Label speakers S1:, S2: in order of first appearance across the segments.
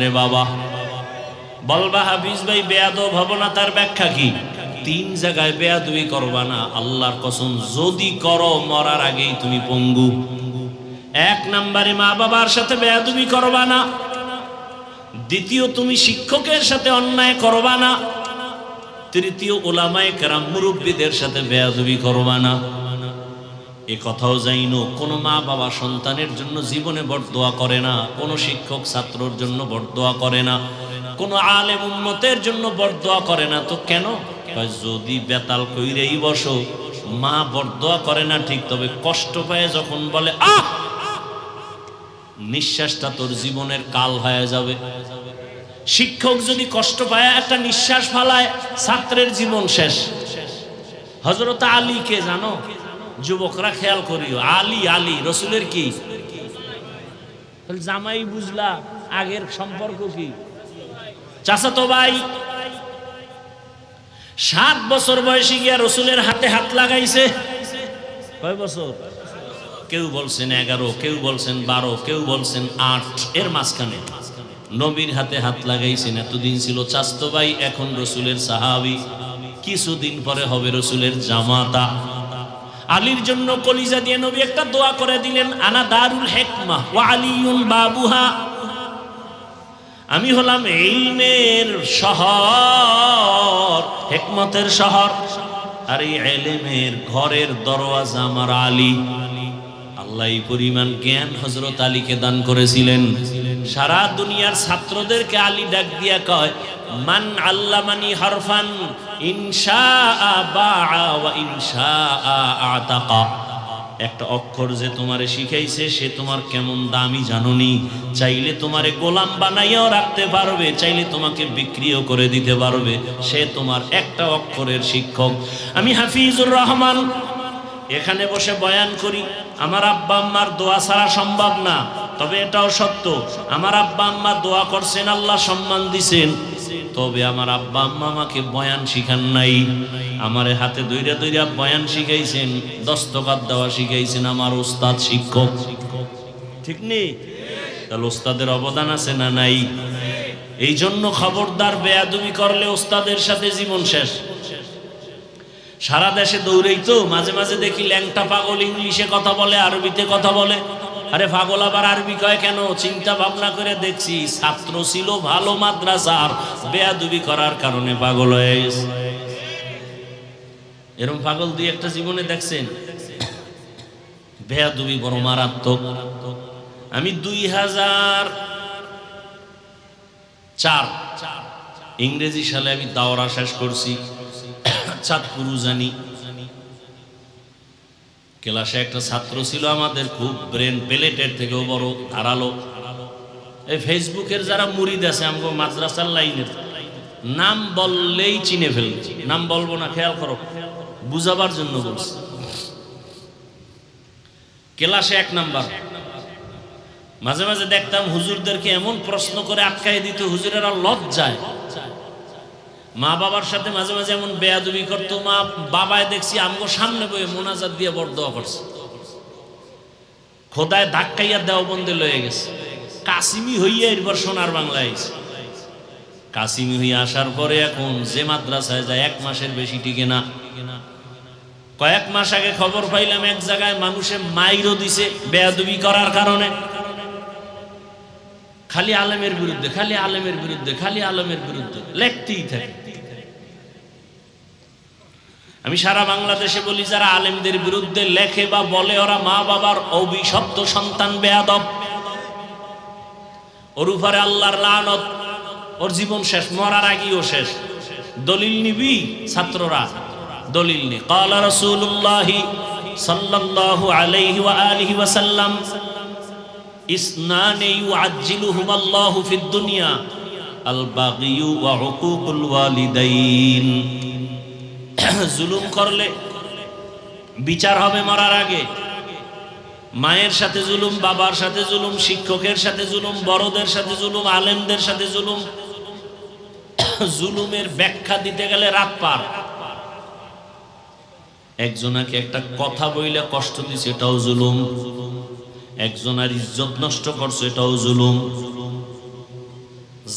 S1: রে বাবা বলবা হাফিজ ভাই বেয়াদব হব না, তার ব্যাখ্যা কি? তিন জায়গায় বেয়াদবি করবা না, আল্লাহর কসম যদি করো মরার আগেই তুমি পঙ্গু। এক নম্বরে মা বাবার সাথে বেয়াদবি করবা না, দ্বিতীয় তুমি শিক্ষকের সাথে অন্যায় করবা না, তৃতীয় উলামায়ে কেরাম মুরব্বীদের সাথে বেয়াদবি করবা না। এ কথাও জাইনো কোন মা বাবা সন্তানের জন্য জীবনে বরদোয়া করে না, কোন শিক্ষক ছাত্রর জন্য বরদোয়া করে না, কোন আলেম উম্মতের জন্য বরদোয়া করে না। তো কেন? যদি বেতাল কইরেই বসো, মা বরদোয়া করে না ঠিক, তবে কষ্ট পায় যখন বলে আহ, নিঃশ্বাসটা তোর জীবনের কাল হয়ে যাবে। শিক্ষক যদি কষ্ট পায় একটা নিঃশ্বাস ফালায়, ছাত্রের জীবন শেষ। হযরত আলী কে জানো? যুবকরা খেয়াল করিও, আলী আলী রসুলের কি জামাই, বুঝলা আগের সম্পর্ক কি? চাচাতো ভাই। 7 বছর বয়সে গিয়া রসুলের হাতে হাত লাগাইছে। কয় বছর? কেউ বলছেন 11, কেউ বলছেন 12, কেউ বলছেন 8, এর মাঝখানে নবীর হাতে হাত লাগাইছেন। এতদিন ছিল চাচাতো ভাই, এখন রসুলের সাহাবী, কিছুদিন পরে হবে রসুলের জামাতা। আলীর জন্য কলিজা দিয়ে নবী একটা দোয়া করে দিলেন, আনা দারুল হিকমাহ ওয়া আলিয়ুন বাবুহা, আমি হলাম ইলমের শহর, হিকমতের শহর, আর এই ইলমের ঘরের দরওয়াজা আমার আলী। আল্লাহ এই পরিমাণ জ্ঞান হযরত আলীকে দান করেছিলেন। সারা দুনিয়ার ছাত্রদেরকে আলী ডাক দিয়া কয়, মান আল্লামানি হারফান ইনশাআ বাআ ওয়া ইনশাআ আতাকা। একটা অক্ষর যে তোমারে শিখাইছে সে তোমার কেমন দামি জানোনি, চাইলে তোমারে গোলাম বানাইয়াও রাখতে পারবে, চাইলে তোমাকে বিক্রিও করে দিতে পারবে, সে তোমার একটা অক্ষরের শিক্ষক। আমি হাফিজুর রহমান এখানে বসে বয়ান করি, আমার আব্বা আম্মার দোয়া ছাড়া সম্ভব না। তবে এটাও সত্য, আমার আব্বা আম্মা দোয়া করছেন, আল্লাহ সম্মান দিছেন, তবে আমার আব্বা আম্মা আমাকে বয়ান শিখান নাই। আমারে হাতে দইরা দইরা বয়ান শিখাইছেন, দস্তখত দেওয়া শিখাইছেন আমার ওস্তাদ শিক্ষক। ঠিক নেই? তাহলে ওস্তাদের অবদান আছে না নাই? এই জন্য খবরদার, বেয়াদবি করলে ওস্তাদের সাথে জীবন শেষ। সারা দেশে দৌড়েই তো মাঝে মাঝে দেখি ল্যাংটা পাগল ইংলিশে কথা বলে, আরবিতে কথা বলে। আরে পাগল আবার আরবি কয় কেন? চিন্তা ভাবনা করে দেখছি, ছাত্র ছিল ভালো মাদ্রাসার, বেয়াদবি করার কারণে পাগল হয়ে গেছে। এরকম পাগল দুই একটা জীবনে দেখছেন? বেয়াদবি বড় মারাত্মক। আমি 2004 ইংরেজি সালে আমি দাওরা শেষ করছি, চাঁদপুর জানি। ক্লাসে একটা ছাত্র ছিল আমাদের, খুব ব্রেন, প্লেটের থেকেও বড়, ধারালো। এই ফেসবুকের যারা মুরিদ আছে আমাকে মাদ্রাসার লাইনের, নাম বললেই চিনে ফেলবে। নাম বলবো না, খেয়াল করো, বুঝাবার জন্য বলছি। ক্লাসে 1 নাম্বার। মাঝে মাঝে দেখতাম হুজুরদেরকে এমন প্রশ্ন করে আটকাই দিত, হুজুরেরা লজ্জায়। মা বাবার সাথে মাঝে মাঝে এমন বেয়াদবি করতো। মা বাবায় দেখছি আমগো সামনে বয়ে মোনাজাত দিয়ে বরদোয়া করছে, খোদায় ধাক্কাইয়া দেওবন্দে লয়ে গেছে। কাসিমি হইয়া এরপর সোনার বাংলায় আইছে। কাসিমি হইয়া আসার পরে এখন যে মাদ্রাসায় যায় 1 মাসের বেশি টিকে না। কয়েক মাস আগে খবর পাইলাম এক জায়গায় মানুষে মাইরও দিছে বেয়াদবি করার কারণে। খালি আলেমের বিরুদ্ধে, খালি আলেমের বিরুদ্ধে, খালি আলেমের বিরুদ্ধে লেখতেই থাকে। আমি সারা বাংলাদেশে বলি, যারা আলেমদের বিরুদ্ধে লেখে বা বলে ওরা মা বাবার অভিশপ্ত সন্তান, বেয়াদব। ওর উপরে আল্লাহর লানত, ওর জীবন শেষ, মরার আগেও শেষ। দলিল নিবি? ছাত্ররা দলিল নে। ক্বালা রাসূলুল্লাহ সাল্লাল্লাহু আলাইহি ওয়া আলিহি ওয়া সাল্লাম, ইসনানে ইউআজ্জিলুহুমাল্লাহু ফিদ দুনিয়া, আল বাগিয়ু ওয়া উকুকুল ওয়ালিদাইন। জুলুম করলে বিচার হবে মরার আগে। মায়ের সাথে জুলুম, বাবার সাথে জুলুম, শিক্ষকের সাথে জুলুম, বড়দের সাথে জুলুম, আলেমদের সাথে জুলুম। জুলুমের ব্যাখ্যা দিতে গেলে রাত পার। একজনাকে একটা কথা বইলে কষ্ট দিছে, এটাও জুলুম। একজনের ইজ্জত নষ্ট করছে, এটাও জুলুম।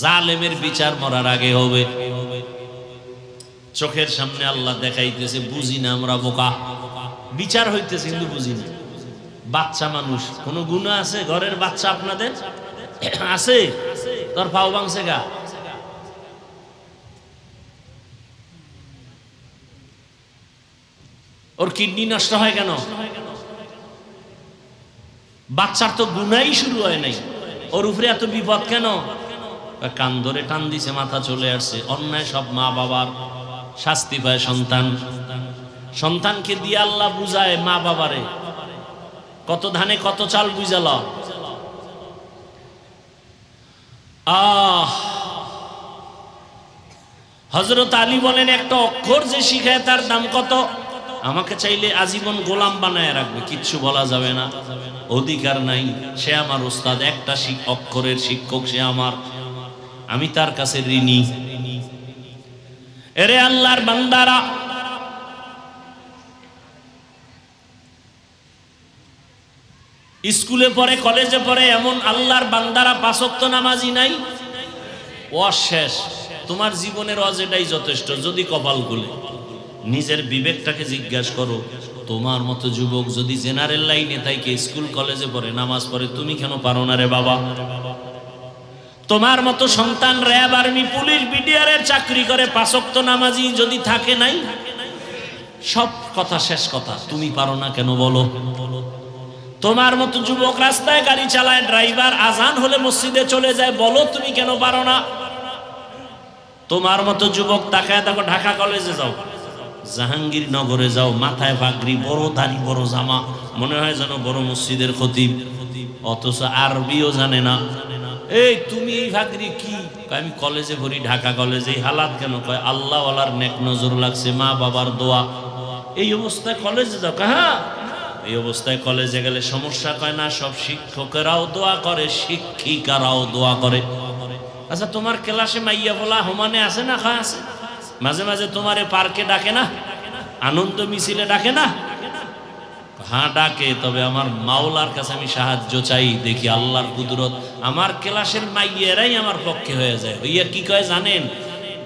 S1: জালেমের বিচার মরার আগে হবে। চোখের সামনে আল্লাহ দেখাইতেছে, বুঝি না আমরা বোকা, বিচার হইতেছে কিন্তু বুঝি না। বাচ্চা মানুষ, কোনো গুনাহ আছে? ঘরের বাচ্চা আপনাদের আছে? তোর পাও ভাঙছে গা, ওর কিডনি নষ্ট হয় কেন? বাচ্চার তো গুনাই শুরু হয় নাই, ওর উপরে এত বিপদ কেন? কান ধরে টান দিছে, মাথা চলে আসছে। অন্যায় সব মা বাবার, শাস্তি পায় সন্তান। সন্তানকে দিয়ে আল্লাহ বুঝায় মা বাবারে, কত ধানে কত চাল বুঝাল। হযরত আলী বলেন, একটা অক্ষর যে শিখায় তার দাম কত? আমাকে চাইলে আজীবন গোলাম বানায় রাখবে, কিচ্ছু বলা যাবে না, অধিকার নাই। সে আমার উস্তাদ, একটা অক্ষরের শিক্ষক সে আমার, আমি তার কাছে ঋণী। এরে আল্লাহর বান্দারা, স্কুলে পড়ে, কলেজে পড়ে এমন আল্লাহর বান্দারা পাঁচ ওয়াক্ত নামাজি নাই, অশেষ। তোমার জীবনের অজেটাই যথেষ্ট। যদি কপাল খুলে নিজের বিবেকটাকে জিজ্ঞাসা করো, তোমার মতো যুবক যদি জেনারেল লাইনে তাইকে স্কুল কলেজে পড়ে, নামাজ পড়ে, তুমি কেন পারো না রে বাবা? তোমার মতো সন্তান র্যাব, আর্মি, পুলিশ, বিডিআরের চাকরি করে, পাঁচ ওয়াক্ত নামাজি যদি থাকে নাই, সব কথা শেষ কথা, তুমি পারো না কেন বলো? তোমার মতো যুবক রাস্তায় গাড়ি চালায়, ড্রাইভার, আজান হলে মসজিদে চলে যায়, বলো তুমি কেন পারো না? তোমার মতো যুবক তাকায় দেখো, ঢাকা কলেজে যাও, জাহাঙ্গীরনগরে যাও, মাথায় পাগড়ি, বড় দাড়ি, বড় জামা, মনে হয় যেন বড় মসজিদের খতিব, অথচ আরবিও জানে না। এই তুমি এই পাগড়ি কি? আমি কলেজে পড়ি, ঢাকা কলেজে। এই হালাত কেন? কয় আল্লাহ ওয়ালার নেক নজর লাগছে, মা বাবার দোয়া। এই অবস্থায় কলেজে যাও? হ্যাঁ, এই অবস্থায় কলেজে গেলে সমস্যা? কয় না, সব শিক্ষকেরাও দোয়া করে, শিক্ষিকারাও দোয়া করে। আচ্ছা, তোমার ক্লাসে মাইয়া বলা হোমানে আছে না? কয় আছে। মাঝে মাঝে তোমারে পার্কে ডাকে না, আনন্দ মিছিলে ডাকে না? হ্যাঁ ডাকে, তবে আমার মাওলার কাছে আমি সাহায্য চাই, দেখি আল্লাহর কুদরত আমার ক্লাসের মাইয়েরাই আমার পক্ষে হয়ে যায়। হইয়া কি কয় জানেন?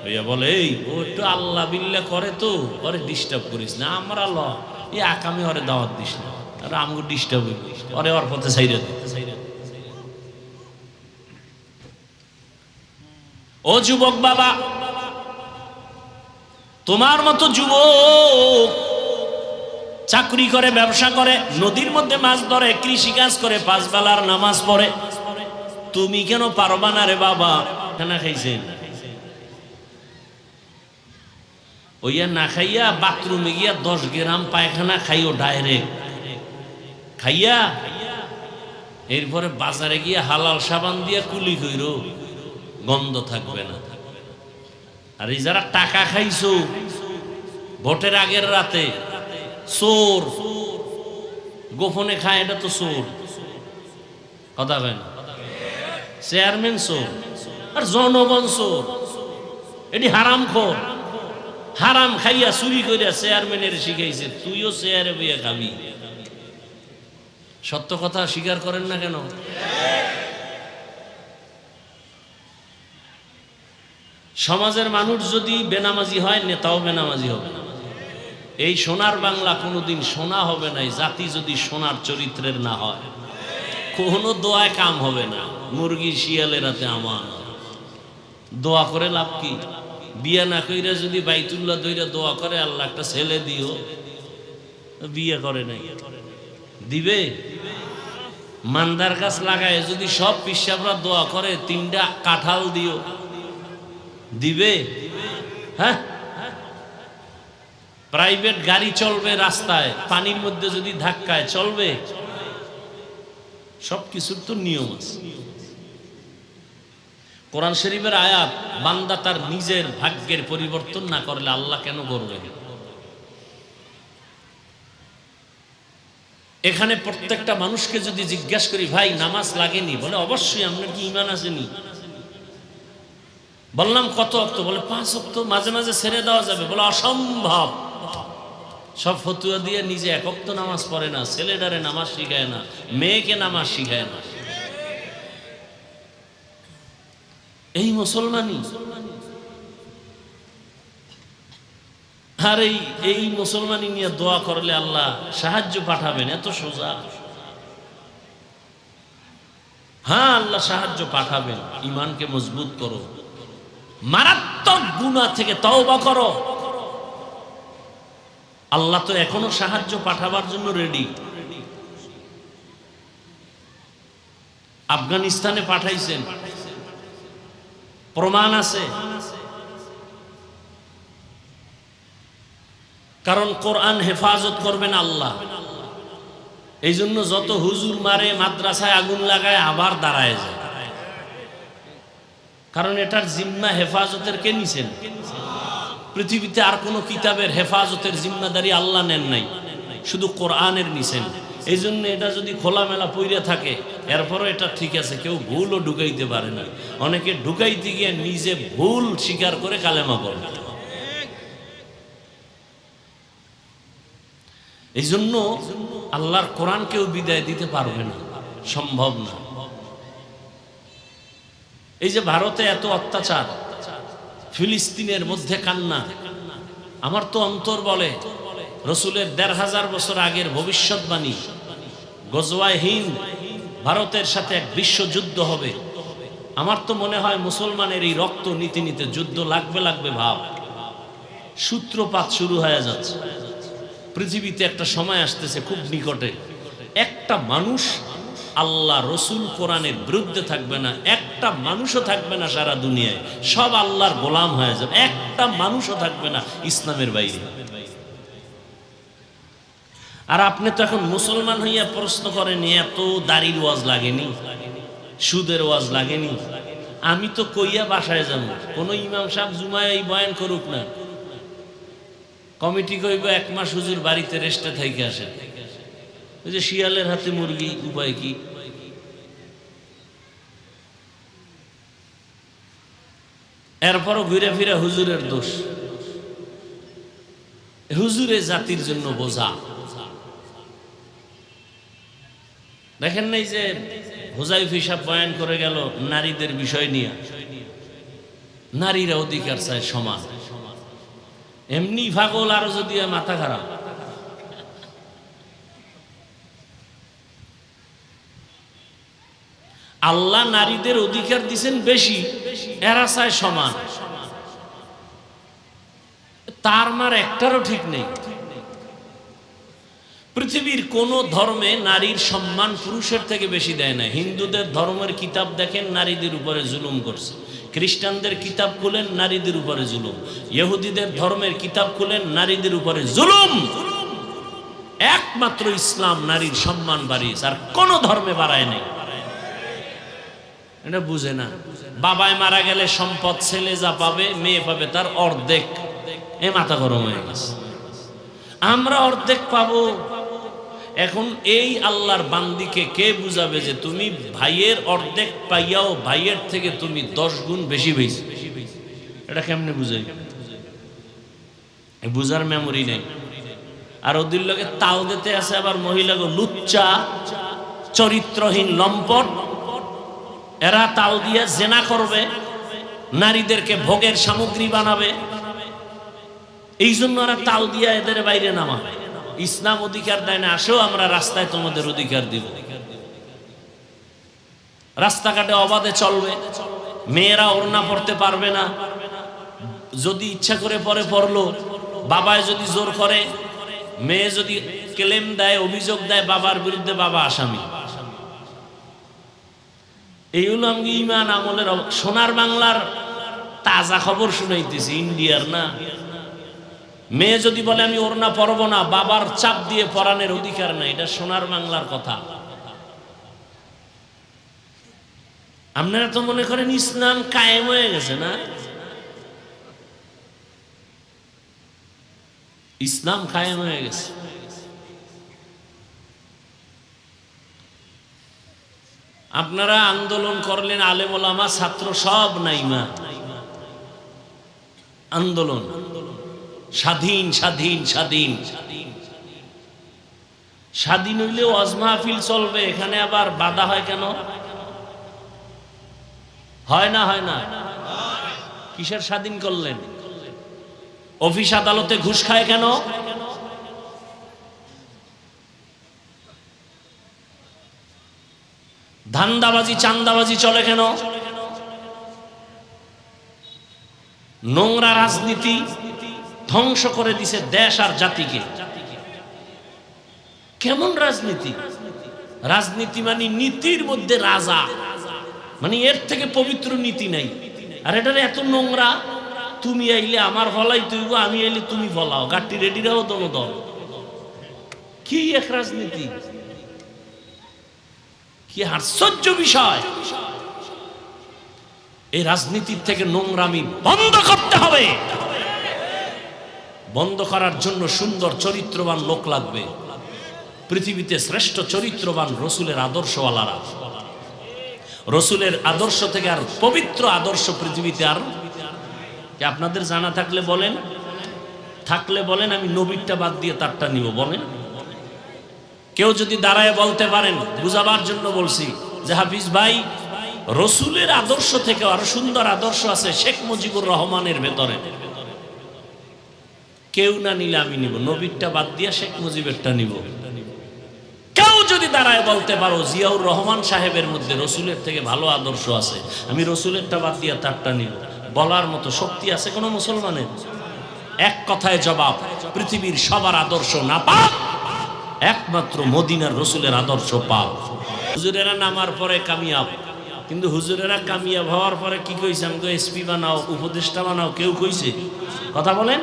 S1: হইয়া বলে, এই ও একটু আল্লাহ বিল্লাহ করে, তো ওরে ডিস্টার্ব করিস না, আমরা ল এই আকামে ওরে দাওয়াত দিস না, আর আমাকে ডিস্টার্ব হইব, ওরে ওর পথে ছাইরে দে। ও যুবক বাবা, তোমার মতো যুবক চাকরি করে, ব্যবসা করে, নদীর মধ্যে মাছ ধরে, কৃষি কাজ করে, পাঁচ বেলার নামাজ পড়ে, তুমি কেন পারবা না রে বাবা? খানা খাইছেন? ওইয়া না খাইয়া বাথরুমে গিয়া 10 গ্রাম পায়খানা খাইও ডাইরেক্ট খাইয়া, এরপরে বাজারে গিয়া হালাল সাবান দিয়া কুলি কইরো, গন্ধ থাকবে না। আর এই যারা টাকা খাইছো ভোটের আগের রাতে, চোর, গোপনে খায়, এটা তো চোর। কথা কয় না? চেয়ারম্যান চোর আর জনগণ চোর, এটি হারাম খোর। হারাম খাইয়া চুরি করিয়া চেয়ারম্যানের শিখাইছে, তুইও চেয়ারে বইয়া খাবি। সত্য কথা স্বীকার করেন না কেন? সমাজের মানুষ যদি বেনামাজি হয়, নেতাও বেনামাজি হবে। এই সোনার বাংলা কোনোদিন সোনা হবে না, জাতি যদি সোনার চরিত্রের না হয়, কোনো দোয়ায় কাম হবে না। মুরগি শিয়ালের হাতে আমান, দোয়া করে লাভ কি? বিয়ে না কইরা যদি বাইতুল্লাহ দইরা দোয়া করে, আল্লাহ একটা ছেলে দিও, বিয়ে করে নাই, দিবে? মান্দার গাছ লাগায় যদি সব পিসাবরা দোয়া করে, 3টা কাঁঠাল দিও, দিবে? হ্যাঁ, প্রাইভেট গাড়ি চলবে রাস্তায়, পানির মধ্যে যদি ধাক্কায়, চলবে? সবকিছুর তো নিয়ম আছে। কোরআন শরীফের আয়াত, বান্দা তার নিজের ভাগ্যের পরিবর্তন না করলে আল্লাহ কেন করবে? এখানে প্রত্যেকটা মানুষকে যদি জিজ্ঞাসা করি, ভাই নামাজ লাগেনি? বলে অবশ্যই। আপনার কি ঈমান আসেনি? বললাম কত ওয়াক্ত? বলে 5 ওয়াক্ত। মাঝে মাঝে ছেড়ে দেওয়া যাবে? বলে অসম্ভব। সব ফতুয়া দিয়ে নিজে 1 ওয়াক্ত নামাজ পড়ে না, ছেলেটারে নামাজ শিখায় না, মেয়েকে নামাজ শিখায় না। এই মুসলমানই। আর এই মুসলমানই নিয়ে দোয়া করলে আল্লাহ সাহায্য পাঠাবেন, এত সোজা। হ্যাঁ, আল্লাহ সাহায্য পাঠাবেন। ইমানকে মজবুত করো, মারাত্মক গুনাহ থেকে তওবা করো। আল্লাহ তো এখনো সাহায্য পাঠাবার জন্য রেডি। আফগানিস্তানে পাঠাইছেন, প্রমাণ আছে। কারণ কোরআন হেফাজত করবেন আল্লাহ। এই জন্য যত হুজুর মারে, মাদ্রাসায় আগুন লাগায়, আবার দাঁড়ায় যায়। কারণ এটার জিম্মা হেফাজতের কে নিছেন? পৃথিবীতে আর কোন কিতাবের হেফাজতের জিম্মাদারি আল্লাহ নেন নাই, শুধু কোরআনের নিছেন। এই জন্য এটা যদি খোলামেলা পইরে থাকে, এরপরও এটা ঠিক আছে, কেউ ভুলও ঢুকাইতে পারে না। অনেকে ঢুকাইতে গিয়ে নিজে ভুল স্বীকার করে কালেমা পড়ে। এই জন্য আল্লাহর কোরআন কেউ বিদায় দিতে পারবে না, সম্ভব না। এই যে ভারতে এত অত্যাচার, ফিলিস্তিনের মধ্যে কান্না, আমার তো অন্তর বলে রসুলের ১৫০০ বছর আগের ভবিষ্যৎবাণী, গজওয়ায়ে হিন্দ, ভারতের সাথে এক বিশ্বযুদ্ধ হবে। আমার তো মনে হয় মুসলমানের এই রক্ত নীতি নিতে যুদ্ধ লাগবে ভাব। সূত্রপাত শুরু হয়ে যাচ্ছে। পৃথিবীতে একটা সময় আসতেছে খুব নিকটে, একটা মানুষ আল্লাহ রসুল কোরআনের বিরুদ্ধে থাকবে না, একটা মানুষও থাকবে না সারা দুনিয়ায়, সব আল্লাহর গোলাম হয়ে যাবে। একটা মানুষও থাকবে না ইসলামের বাইরে। আর আপনি তো এখন মুসলমান হইয়া প্রশ্ন করেন, এত দাড়ির ওয়াজ লাগেনি, সুদের ওয়াজ লাগেনি? আমি তো কইয়া বাসায় যাব, কোন ইমাম সাহেব জুমায় এই বয়ান করুক না, কমিটি কইব 1 মাস হুজুর বাড়িতে রেস্টে থাইকে আসে। ওই যে শিয়ালের হাতে মুরগি, উপায় কি? এরপরও ঘুরে ফিরে হুজুরের দোষ। হুজুরে জাতির জন্য বোঝা। দেখেন নাই যে হুজাইফা সাহেব বয়ান করে গেল নারীদের বিষয় নিয়ে, নারীরা অধিকার চায় সমান। এমনি পাগল, আরো যদি মাথা খারাপ। আল্লাহ নারীদের অধিকার দিছেন বেশি, এরা চায় সমান। তার মার একটারও ঠিক নেই। পৃথিবীর কোন ধর্মে নারীর সম্মান পুরুষের থেকে বেশি দেয় না। হিন্দুদের ধর্মের কিতাব দেখেন, নারীদের উপরে জুলুম করছে। খ্রিস্টানদের কিতাব খুলেন, নারীদের উপরে জুলুম। ইহুদিদের ধর্মের কিতাব খুলেন, নারীদের উপরে জুলুম। একমাত্র ইসলাম নারীর সম্মান বাড়িয়েছে, আর কোন ধর্মে বাড়ায় নাই। এটা বুঝে না। বাবায় মারা গেলে সম্পদ ছেলে যা পাবে, মেয়ে পাবে তার অর্ধেক। এ মাথা গরম হয়ে গেছে। আমরা অর্ধেক পাবো। এখন এই আল্লাহর বান্দিকে কে বুঝাবে যে তুমি ভাইয়ের অর্ধেক পাইয়াও ভাইয়ের থেকে তুমি 10 গুণ বেশি পেয়েছো? এটা কেমনে বুঝাই? বুঝার মেমোরি নেই। আর ওদের লোকে তাও দিতে আছে আবার মহিলাকে লুচ্চা, চরিত্রহীন, লম্পট। এরা তাও দিয়ে জেনা করবে, নারীদেরকে ভোগের সামগ্রী বানাবে। এই জন্য এরা তাল দিয়া এদের বাইরে নামাবে। ইসলাম অধিকার দেয় না, আসো আমরা রাস্তায় তোমাদের অধিকার দিব। রাস্তাঘাটে অবাধে চলবে, মেয়েরা ওড়না পড়তে পারবে না। যদি ইচ্ছা করে পরে পড়লো, বাবায় যদি জোর করে, মেয়ে যদি ক্লেম দেয়, অভিযোগ দেয় বাবার বিরুদ্ধে, বাবা আসামি। এই হলো আমি ইমান আমলের। সোনার বাংলার তাজা খবর শুনাইতেছি, ইন্ডিয়ার না। মেয়ে যদি বলে আমি ওড়না পরবো না, বাবার চাপ দিয়ে পরানের অধিকার নাই। এটা সোনার বাংলার কথা। আপনারা তো মনে করেন ইসলাম কায়েম হয়ে গেছে না? ইসলাম কায়েম হয়ে গেছে। আপনারা আন্দোলন করলেন, আলেম ওলামা ছাত্র সব নাইমা। আন্দোলন স্বাধীন স্বাধীন স্বাধীন স্বাধীন হইলে ওয়াজ মাহফিল চলবে, এখানে আবার বাধা হয় কেন? হয় না হয় না? কিসের স্বাধীন করলেন? অফিস আদালতে ঘুষ খায় কেন? ধান্দাবাজি চান্দাবাজি চলে কেন? নোংরা রাজনীতি ধ্বংস করে দিছে দেশ আর জাতিকে। কেমন রাজনীতি? রাজনীতি মানে নীতির মধ্যে রাজা, মানে এর থেকে পবিত্র নীতি নাই। আর এটা এত নোংরা, তুমি আইলে আমার ফলাই তুইব, আমি আইলে তুমি ফলাও, গাড়ি রেডি রাও দল দল। কি এক রাজনীতি, কি আশ্চর্য বিষয়! এই রাজনীতির থেকে নোংরামি বন্ধ করতে হবে। বন্ধ করার জন্য সুন্দর চরিত্রবান লোক লাগবে। পৃথিবীতে শ্রেষ্ঠ চরিত্রবান রসুলের আদর্শওয়ালারা। রসুলের আদর্শ থেকে আর পবিত্র আদর্শ পৃথিবীতে আর কি আপনাদের জানা থাকলে বলেন, থাকলে বলেন, আমি নবীরটা বাদ দিয়ে তারটা নিব। বলেন, কেউ যদি দাঁড়ায় বলতে পারেন, বুঝাবার জন্য বলছি যে হাফিজ ভাই, রসুলের আদর্শ থেকে আরো সুন্দর আদর্শ আছে শেখ মুজিবুর রহমানের ভেতরে। কেউ না নিলে আমি নিব, নবীরটা বাদ দিয়ে শেখ মুজিবেরটা নিব। কেউ যদি দাঁড়ায় বলতে পারো জিয়াউর রহমান সাহেবের মধ্যে রসুলের থেকে ভালো আদর্শ আছে, আমি রসুলেরটা বাদ দিয়ে তারটা নিব, বলার মতো শক্তি আছে কোন মুসলমানের? এক কথায় জবাব, পৃথিবীর সবার আদর্শ না পাক, একমাত্র মদিনার রসুলের আদর্শ পাক। হুজুরেরা নামার পরে কামিয়াব, কিন্তু হুজুরেরা কামিয়াব হওয়ার পরে কি কইছে? আমাকে এসপি বানাও, উপদেষ্টা বানাও, কেউ কইছে? কথা বলেন।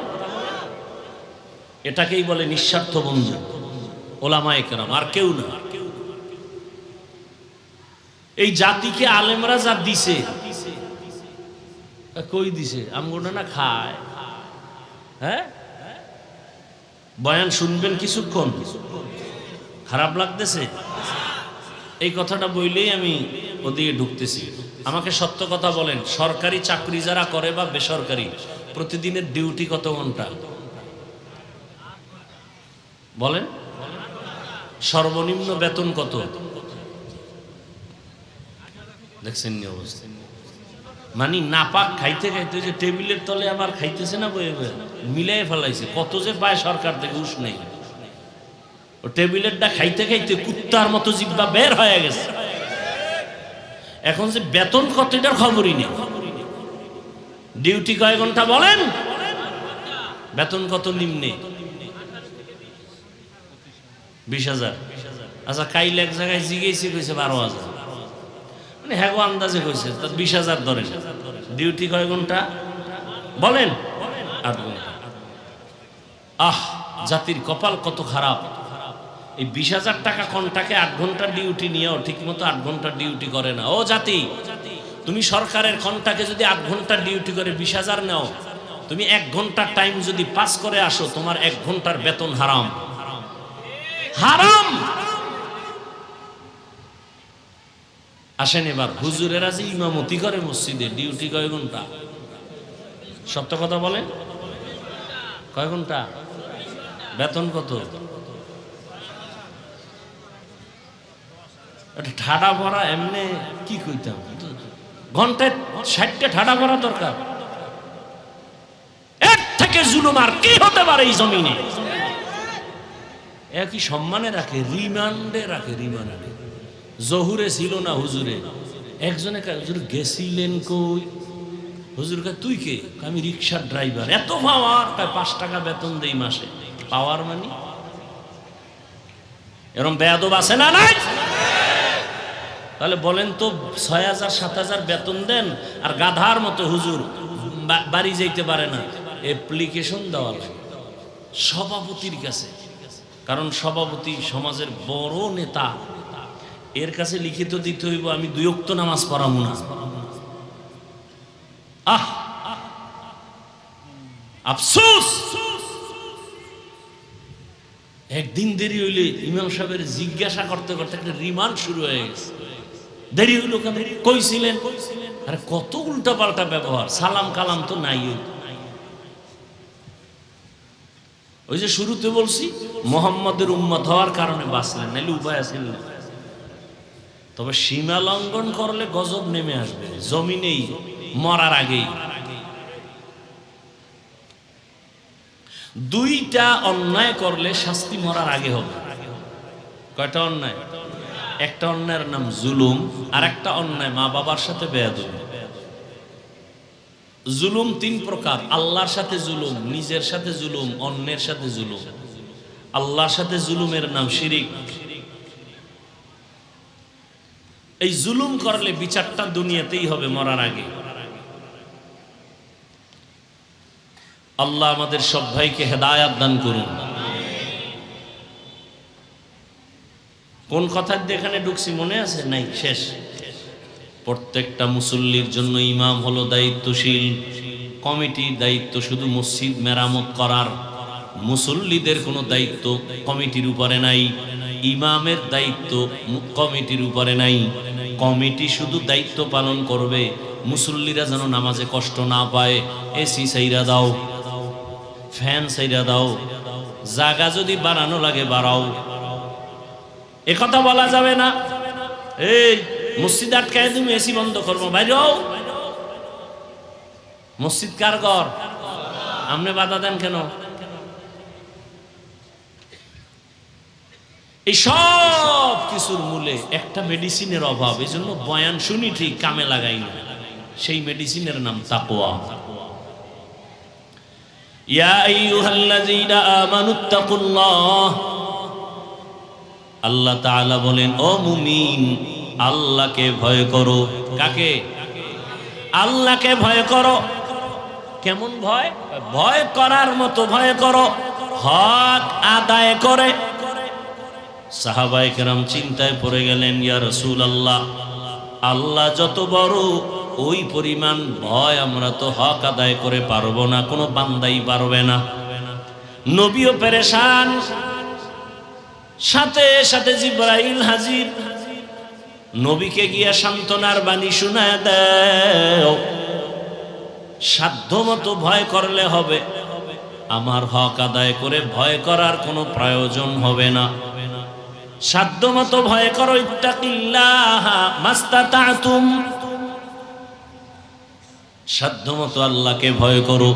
S1: এটাকেই বলে নিঃস্বার্থ বন্ধু, ওলামায়ে কেরাম, আর কেউ না। এই জাতিকে আলেমরা যা দিছে, কই দিছে? আমগোটা না খায়। হ্যাঁ, বয়ান শুনবেন কিছুক্ষণ, খারাপ লাগতেছে এই কথাটা বইলেই আমি ওদিকে ঢুকতেছি। আমাকে সত্য কথা বলেন, সরকারি চাকরি যারা করে বা বেসরকারি, প্রতিদিনের ডিউটি কত ঘন্টা বলেন? সর্বনিম্ন বেতন কত? দেখছেন নি অবস্থা? মানে নাপাক খাইতে খাইতে যে টেবিলের তলে আবার খাইতেছে না, বয়ে বয়ে মিলাই ফেলাইছে। কত যে পায় সরকার থেকে উস নেই। ও টেবিলেরটা খাইতে খাইতে কুত্তার মতো জিব্বা বের হয়ে গেছে। এখন যে বেতন কত এটার খবরই নেই। ডিউটি কয় ঘন্টা বলেন? বেতন কত নিম্নে? 20,000। আচ্ছা, কাইল এক জায়গায় জিগেছি কইছে 12,000, মানে হ্যাঁ আন্দাজে কইছে, তার 20,000 ধরেন। ডিউটি কয় ঘন্টা বলেন? 8 ঘন্টা। আহ, জাতির কপাল কত খারাপ! এই 20,000 টাকা কন্টাকে 8 ঘন্টা ডিউটি নিয়েও ঠিক মতো 8 ঘন্টা ডিউটি করে না। ও জাতি, তুমি সরকারের কন্টাকে যদি 8 ঘন্টা ডিউটি করে 20,000 নাও, তুমি 1 ঘন্টার টাইম যদি পাস করে আসো, তোমার 1 ঘন্টার বেতন হারাম। হারাম। আসেন এবার, হুজুরেরা যে ইমামতি করে মসজিদে, ডিউটি কয় ঘন্টা? সত্য কথা বলেন, কয় ঘন্টা? বেতন কত? ঠাডা ভরা এমনি কি কইতাম, ঘন্টায় 60টা ঠাডা ভরা দরকার। এর থেকে জুলুম আর কি হতে পারে এই জমিনে? একই সম্মানে রাখে, রিমান্ডে রাখে। রিমান্ডে জহুরে ছিল না হুজুরে, একজনে হুজুর গেছিলেন কই? হুজুর কে তুই কে? আমি রিক্সার ড্রাইভার। এত পাওয়ার? 5 টাকা বেতন দেই মাসে। পাওয়ার মানে এরকম বেয়াদব আছে না নাই? তাহলে বলেন তো, 6,000 7,000 বেতন দেন আর গাধার মতো হুজুর বাড়ি যাইতে পারে না। অ্যাপ্লিকেশন দেওয়া লাগে সভাপতির কাছে, কারণ সভাপতি সমাজের বড় নেতা, এর কাছে লিখিত দিতে হইব আমি 2 ওয়াক্ত নামাজ পড়াবো না। আহ, আফসোস! একদিন দেরি হইলে ইমাম সাহেবের জিজ্ঞাসা করতে করতে একটা রিমান্ড শুরু হয়ে গেছে। দেরি হইল কেন? কইছিলেন? আরে কত উল্টা পাল্টা ব্যবহার, সালাম কালাম তো নাই। ওই যে শুরুতে বলছি, মোহাম্মদের উম্মত হওয়ার কারণে বাঁচলেন, নাইলে উপায় আছে না। তবে সীমা লঙ্ঘন করলে গজব নেমে আসবে জমিনেই, মরার আগেই। দুইটা অন্যায় করলে শাস্তি মরার আগে হবে। কয়টা অন্যায়? একটা অন্যায়ের নাম জুলুম, আর একটা অন্যায় মা বাবার সাথে বেয়াদবি। জুলুম তিন প্রকার: আল্লাহর সাথে জুলুম, নিজের সাথে জুলুম, অন্যের সাথে জুলুম। আল্লাহর সাথে জুলুমের নাম শিরিক। এই জুলুম করলে বিচারটা দুনিয়াতেই হবে মরার আগে। আল্লাহ আমাদের সব ভাইকে হেদায়াত দান করুন। কোন কথার দিয়ে এখানে ঢুকছি মনে আছে? নাই, শেষ। প্রত্যেকটা মুসল্লির জন্য ইমাম হলো দায়িত্বশীল। কমিটির দায়িত্ব শুধু মসজিদ মেরামত করার, মুসল্লিদের কোনো দায়িত্ব কমিটির উপরে নাই। ইমামের দায়িত্ব কমিটির উপরে নাই। কমিটি শুধু দায়িত্ব পালন করবে মুসল্লিরা যেন নামাজে কষ্ট না পায়। এসি সাইরা দাও, ফ্যান সাইরা দাও, জায়গা যদি বাড়ানো লাগে বাড়াও। একথা বলা যাবে না, এই মসজিদ আটকায় তুমি এসি বন্ধ করবো, বাইরেও। মসজিদ কার ঘর? আপনি বাধা দেন কেন? এই সব কিছুর মূলে একটা মেডিসিনের অভাব। এই জন্য বয়ান শুনি ঠিক, কামে লাগাই না। সেই মেডিসিনের নাম তাকওয়া। ইয়া আইয়ুহাল্লাযীনা আমানুত্তাকুল্লাহ, আল্লাহ তাআলা বলেন, ও মুমিন, আল্লাহকে ভয় করো। কাকে? আল্লাহকে ভয় করো। কেমন ভয়? ভয় করার মতো ভয় করো, হক আদায় করে। সাহাবায়ে কেরাম চিন্তায় পড়ে গেলেন, ইয়া রাসূলুল্লাহ, আল্লাহ যত বড় ওই পরিমাণ ভয় আমরা তো হক আদায় করে পারবো না, কোনো বান্দাই পারবে না। নবীও পেরেশান, সাথে সাথে জিবরাইল হাজির। নবীকে গিয়া সান্ত্বনার বাণী শোনায় দাও, সাধ্যমতো ভয় করলে হবে, আমার হক আদায় করে ভয় করার কোনো প্রয়োজন হবে না। সাধ্যমতো ভয় করো, ইত্তাকিল্লাহ মাস্তাতাতুম, সাধ্যমতো আল্লাহকে ভয় করো।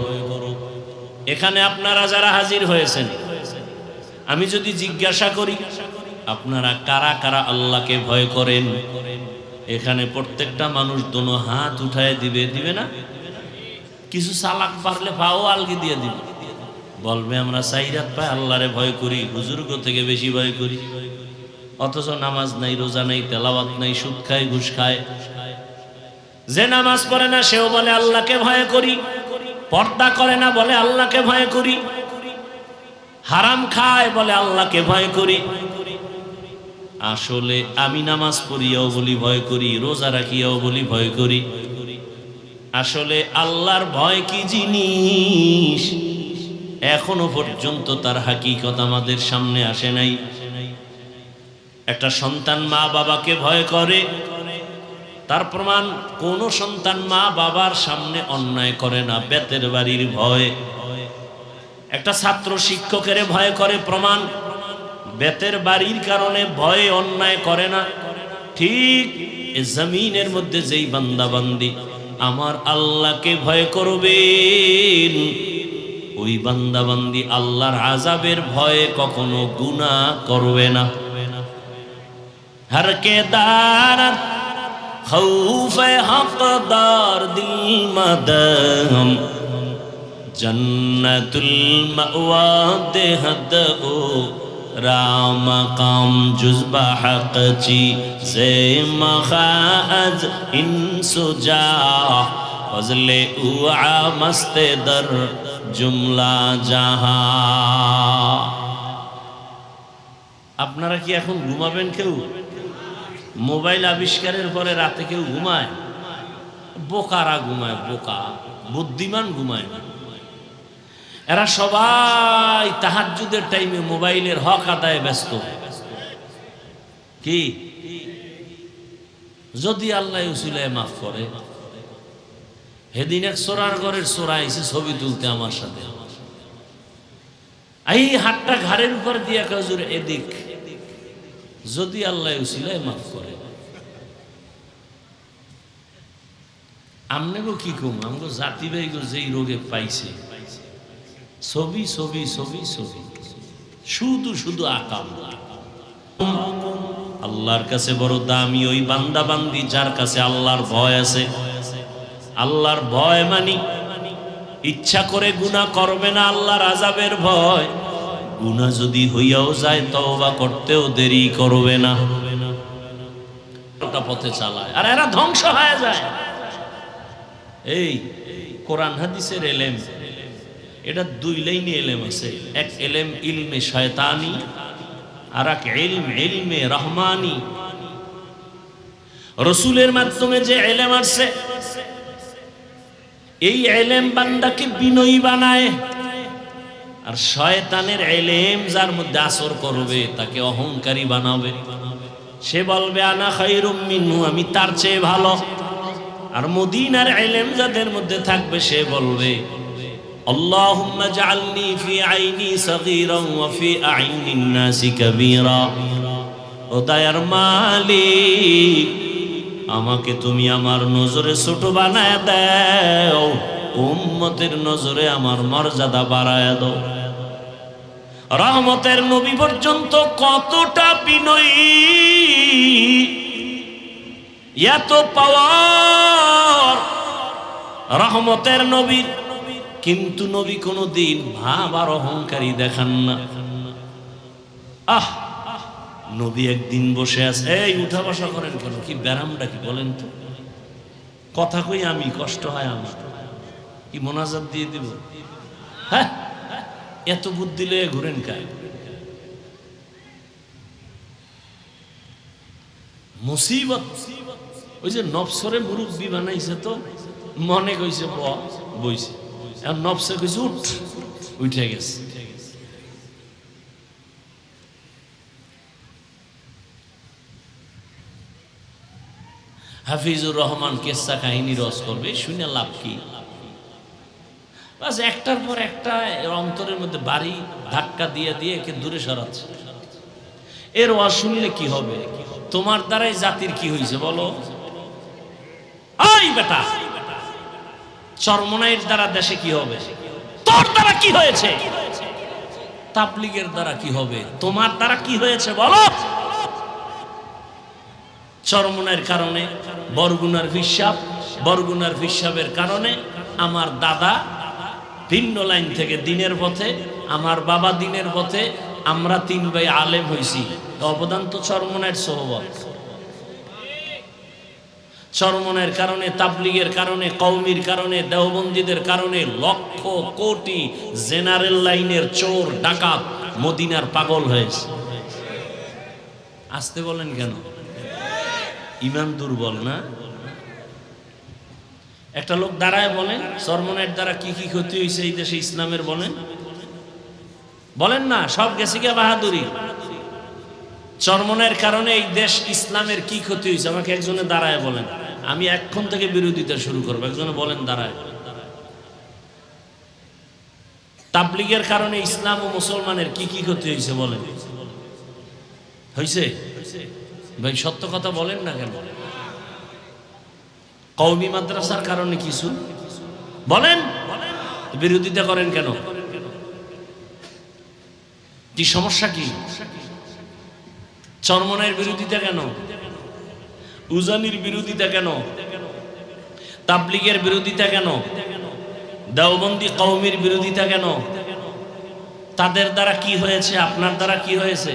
S1: এখানে আপনারা যারা হাজির হয়েছেন, আমি যদি জিজ্ঞাসা করি আপনারা কারা কারা আল্লাহকে ভয় করেন, এখানে প্রত্যেকটা মানুষ দোনো হাত উঠায় দিবে, দিবে না? কিছু চালাক পারলে পাও আলগি দিয়ে দিবে, বলবে আমরা সাইরাত পায় আল্লাহরে ভয় করি, বুজুর্গ থেকে বেশি ভয় করি। অথচ নামাজ নাই, রোজা নাই, তেলাওয়াত নাই, সুদ খায়, ঘুষ খায়। যে নামাজ পড়ে না সেও বলে আল্লাহকে ভয় করি, পর্দা করে না বলে আল্লাহকে ভয় করি, হারাম খায় বলে আল্লাহকে ভয় করি। আসলে আমি নামাজ পড়িয়াও বলি ভয় করি, রোজা রাখিয়াও বলি ভয় করি। আসলে আল্লাহর ভয় কি জিনিস এখনো পর্যন্ত তার হাকিকত আমাদের সামনে আসে নাই। একটা সন্তান মা বাবাকে ভয় করে, তার প্রমাণ কোন সন্তান মা বাবার সামনে অন্যায় করে না, বেতের বাড়ির ভয়। একটা ছাত্র শিক্ষকের ভয় করে, প্রমাণ বেতের বাড়ির কারণে ভয়ে অন্যায় করে না। ঠিক এই জমিনের মধ্যে যেই বান্দা বান্দি আমার আল্লাহকে ভয় করবেন, ওই বান্দা বান্দি আল্লাহর আযাবের ভয়ে কখনো গুনাহ করবে না। হর কে দারত খৌফে হকদার দিল মদহম, জন্নতুল মাওয়া দেহদ ও রাম কাম জুজবা হক চি জে মখাজ ইনসুজা ফজলে উআ মস্তে দর জুমলা জাহা। আপনারা কি এখন ঘুমাবেন? কেউ মোবাইল আবিষ্কারের পরে রাতে কেউ ঘুমায়? বোকারা ঘুমায়, বোকা। বুদ্ধিমান ঘুমায় না। এরা সবাই তাহাজ্জুদের টাইমে মোবাইলের হক আদায়ে ব্যস্ত। কি যদি আল্লাহ উসিলায় মাফ করে, সেদিন এক সোরার ঘরের সোরা এসে ছবি তুলতে আমার সাথে, এই হাতটা ঘাড়ের উপর দিয়া হুজুর এদিক, যদি আল্লাহ উসিলায় মাফ করে। আমনে গো কি কম আমগো জাতি ভাই গো যেই রোগে পাইছে ছবি ছবি ছবি ছবি শুধু শুধু আকাম। আল্লাহর কাছে বড় দামি ওই বান্দা বান্দি যার কাছে আল্লাহর ভয় আছে। আল্লাহর ভয় মানি ইচ্ছা করে গুনাহ করবে না, আল্লাহর আযাবের ভয়। গুনাহ যদি হইয়াও যায় তওবা করতেও দেরি করবে না, ওটা পথে চালায় আর এরা ধ্বংস হয়ে যায়। এই কোরআন হাদিসের এলেম, এটা দুই লাইনে এলেম আছে। এক এলেম ইলমে শয়তানি আর এক ইলম ইলমে রহমানি। রাসূলের মাধ্যমে যে এলেম আসছে এই এলেম বান্দাকে বিনয়ী বানায়, আর শয়তানের এলেম যার মধ্যে আসর করবে তাকে অহংকারী বানাবে। সে বলবে আনা খায়রুম মিনহু, আমি তার চেয়ে ভালো। আর মদিনার এলেম যাদের মধ্যে থাকবে সে বলবে আল্লাহুম্মা জাআলনি ফি আইনি সগীরান ওয়া ফি আইনিন নাসি কাবীরা। ও দয়ার মালিক, আমাকে তুমি আমার নজরে ছোট বানায় দাও, উম্মতের নজরে আমার মর্যাদা বাড়ায় দাও। রহমতের নবী পর্যন্ত কতটা বিনয়ী, এত পাওয়ার রহমতের নবীর, কিন্তু নবী কোনদিন ভাব আর অহংকারী দেখান না। নবী একদিন বসে আছে, এই উঠা বসা করেন কেন, কি ব্যারামটা কি বলেন তো? কথা কই আমি, কষ্ট হয় আমার, কি মোনাজাত দিয়ে দিব? হ্যাঁ, এত বুদ্ধি লয়ে ঘুরেন কায়? মুসিবত। ওই যে নফসরে মুরব্বী বানাইছে, তো মনে কইছে বইছে, আর নফসে কইছে উঠ, উঠে গেছে। হাফিজুর রহমান কেসা কাহিনী রস করবে, শুনে লাভ কি? বাস একটার পর একটা অন্তরের মধ্যে বাড়ি ধাক্কা দিয়ে দিয়ে একে দূরে সরাচ্ছে। এর ওয়াজ শুনলে কি হবে? তোমার দ্বারাই জাতির কি হয়েছে বলো? ওই বেটা, চরমনাইয়ের দ্বারা দেশে কি হবে? তোর দ্বারা কি হয়েছে? তাবলীগের দ্বারা কি হবে? তোমার দ্বারা কি হয়েছে বলো? চরমনাইয়ের কারণে বরগুনার ফিসাব, বরগুনার ফিসাবের কারণে আমার দাদা ভিন্ন লাইন থেকে দিনের পথে, আমার বাবা দিনের পথে, আমরা তিন ভাই আলেম হইছি। অবদান তো চরমনাইয়ের সোহবত। চরমনাইয়ের কারণে, তাবলীগের কারণে, কওমির কারণে, দেওবন্দীদের কারণে লক্ষ কোটি জেনারেল লাইনের চোর ডাকাত মদিনার পাগল হয়েছে। আসতে বলেন কেন? ইমান দুর্বল না? একটা লোক দাঁড়ায় বলেন চরমনাইয়ের দ্বারা কি কি ক্ষতি হয়েছে এই দেশে ইসলামের, বলেন বলেন না? সব গেছে গিয়া বাহাদুরি। চরমনাইয়ের কারণে এই দেশ ইসলামের কি ক্ষতি হয়েছে আমাকে একজনে দাঁড়ায় বলেন। আমি এখন থেকে বিরোধিতা শুরু করবো। একজনে বলেন দাঁড়ায়। তাবলীগের কারণে ইসলাম ও মুসলমানের কি কি ক্ষতি হয়েছে বলেন। হয়েছে? ভাই সত্য কথা বলেন না কেন? কওমি মাদ্রাসার কারণে কিছু বলেন, বিরোধিতা করেন কেন? কি সমস্যা কি? চরমনাইয়ের বিরোধিতা কেন? উজানির বিরোধিতা কেন? তাবলীগের বিরোধিতা কেন? দেওবন্দি কওমির বিরোধিতা কেন? তাদের দ্বারা কি হয়েছে? আপনার দ্বারা কি হয়েছে?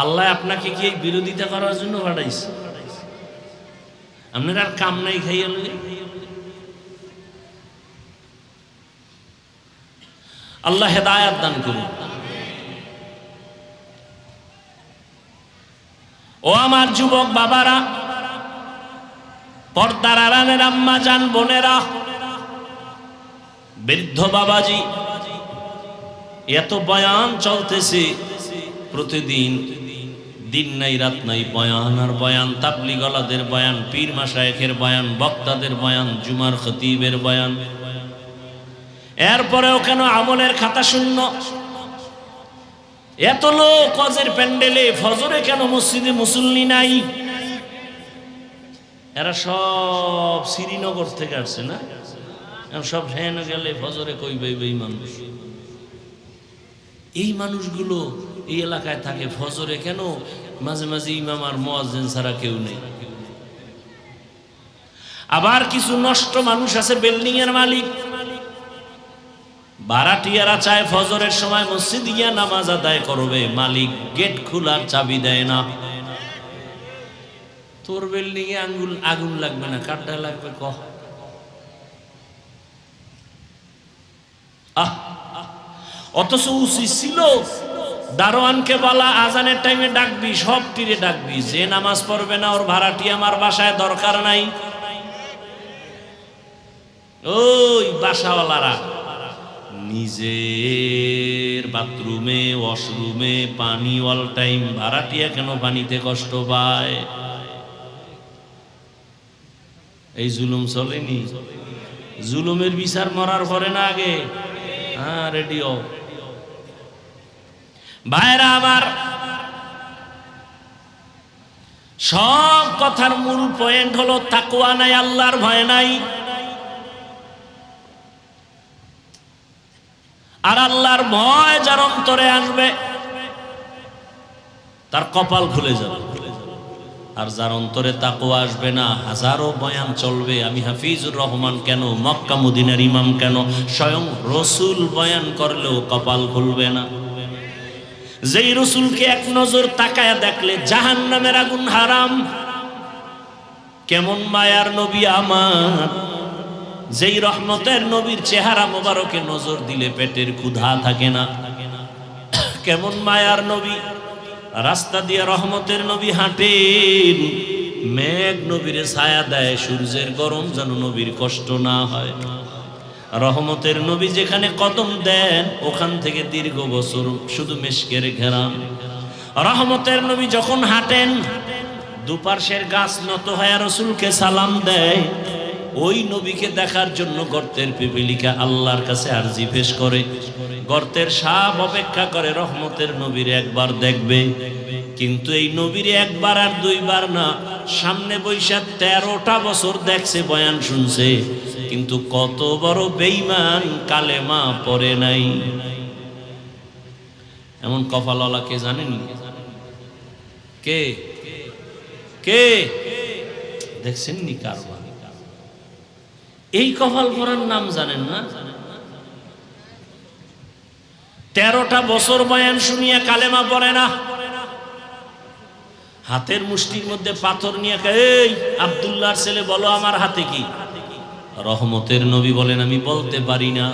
S1: আল্লাহ আপনাকে কি এই বিরোধিতা করার জন্য পাঠাইছে? আপনার আর কাম নাই খাইয়ে লইলে? আল্লাহ হেদায়েত দান করুন। ও আমার যুবক বাবারা, পর্দার আড়ালের আম্মা জান বোনেরা, বৃদ্ধ বাবাজি, এত বয়ান চলতেছে প্রতিদিন, দিন নাই রাত নাই বয়ান আর বয়ান। তাবলীগওয়ালাদের বয়ান, পীর মাশায়েখের বয়ান, বক্তাদের বয়ান, জুমার খতিবের বয়ান। এরপরেও কেন আমলের খাতা শূন্য? এত লোক হজের প্যান্ডেলে, ফজরে কেন মসজিদে মুসল্লি নাই? এরা সব শ্রীনগর থেকে আসছে না, সব হেন গেলে ফজরে কইবে এই মানুষ। এই মানুষগুলো এই এলাকায় থাকে ফজরে কেন? মাঝে মাঝে ইমাম আর মুয়াজ্জিন ছাড়া কেউ নেই। আবার কিছু নষ্ট মানুষ আছে, বিল্ডিং এর মালিক, ভাড়াটিয়ারা চায় ফজরের সময় মসজিদ গিয়া নামাজ আদায় করবে, মালিক গেট খোলার চাবি দেয় না। তোর বিল্ডিং এ আগুন লাগবে না, কাঠটা লাগবে কহ। অথচ উচিত ছিল দারোয়ানকে বলা আজানের টাইমে ডাকবি, সব তীরে ডাকবি, যে নামাজ পড়বে না ওর ভাড়াটি আমার বাসায় দরকার নাই। ওই বাসাওয়ালারা নিজের বাথরুমে ওয়াশরুমে পানি অল টাইম, ভাড়াটিয়া কেন পানিতে কষ্ট পায়? এই জুলুম চলেনি? জুলুমের বিচার মরার পরে না আগে? হ্যাঁ, রেডিও ভাইরা আমার, সব কথার মূল পয়েন্ট হলো তাকওয়া নাই, আল্লাহর ভয় নাই। আর আল্লাহর ভয় যার অন্তরে আসবে তার কপাল খুলে যাবে। আর যার অন্তরে তাকওয়া আসবে না, হাজারো বয়ান চলবে। আমি হাফিজুর রহমান কেন, মক্কা মদিনার ইমাম কেন, স্বয়ং রসুল বয়ান করলেও কপাল খুলবে না। যেই রসুলকে এক নজর তাকায়া দেখলে জাহান্নামের আগুন হারাম, কেমন মায়ার নবী আমার। যেই রহমতের নবীর চেহারা মোবারকে নজর দিলে পেটের ক্ষুধা থাকে না, কেমন মায়ার নবী। রাস্তা দিয়ে রহমতের নবী হাঁটেন, মেঘ নবীরে ছায়া দেয়, সূর্যের গরম যেন নবীর কষ্ট না হয়। রহমতের নবী যেখানে কদম দেন ওখান থেকে দীর্ঘ বছর শুধু মেশকের ঘেরান। রহমতের নবী যখন হাঁটেন দুপার্শ্বের গাছ নত হয়ে রসুলকে সালাম দেয়। ওই নবীকে দেখার জন্য গর্তের পিপিলিকা আল্লাহর কাছে আরজি পেশ করে, গর্তের সাপ অপেক্ষা করে রহমতের নবীর একবার দেখবে। কিন্তু এই নবীর একবার আর দুইবার না, সামনে বৈশা 13টা বছর দেখছে, বয়ান শুনছে, কিন্তু কত বড় বেঈমান, কালেমা পড়ে নাই। এমন কপালওয়ালা কে জানেন? কে কে দেখছেন নি কারবার? এই কপাল পড়ার নাম জানেন না? 13টা বছর বয়ান শুনিয়া কালেমা পড়ে না। হাতের মুষ্টির মধ্যে পাথর নিয়ে, এই আব্দুল্লাহর ছেলে বলো আমার হাতে কি? রহমতের নবী বলেন আমি বলতে পারি না।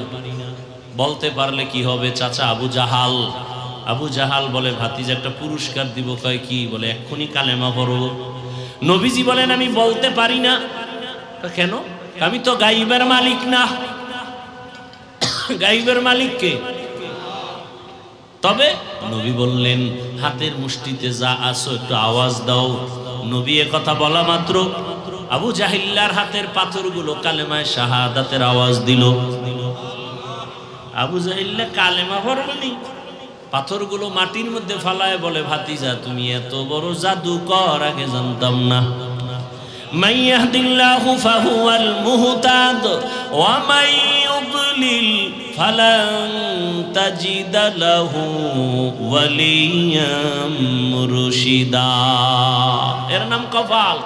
S1: বলতে পারলে কি হবে? চাচা আবু জাহাল। আবু জাহাল বলে ভাতিজা একটা পুরস্কার দিব। কয় কি? বলে এক্ষুনি কালেমা পড়ব। নবীজি বলেন আমি বলতে পারি না। কেন? আমি তো গাইবের মালিক না। গাইবের মালিক কে? তবে নবী বললেন হাতের মুষ্টিতে যা আছো একটু আওয়াজ দাও। নবী এ কথা বলা মাত্র আবু জাহিল্লার হাতের পাথরগুলো কালেমায় শাহাদাতের আওয়াজ দিল। আবু জাহিল্লা কালেমা পড়বনি, পাথরগুলো মাটির মধ্যে ফালায় বলে ভাতিজা তুমি এত বড় জাদুকর, আগে জানতাম না। মান ইয়াহদিল্লাহু ফাহুয়াল মুহতাদ ওয়া মান ইউদ্লিল ফালান তাজিদা লাহু ওয়ালিয়াম মুরশিদা। এর নাম কপাল।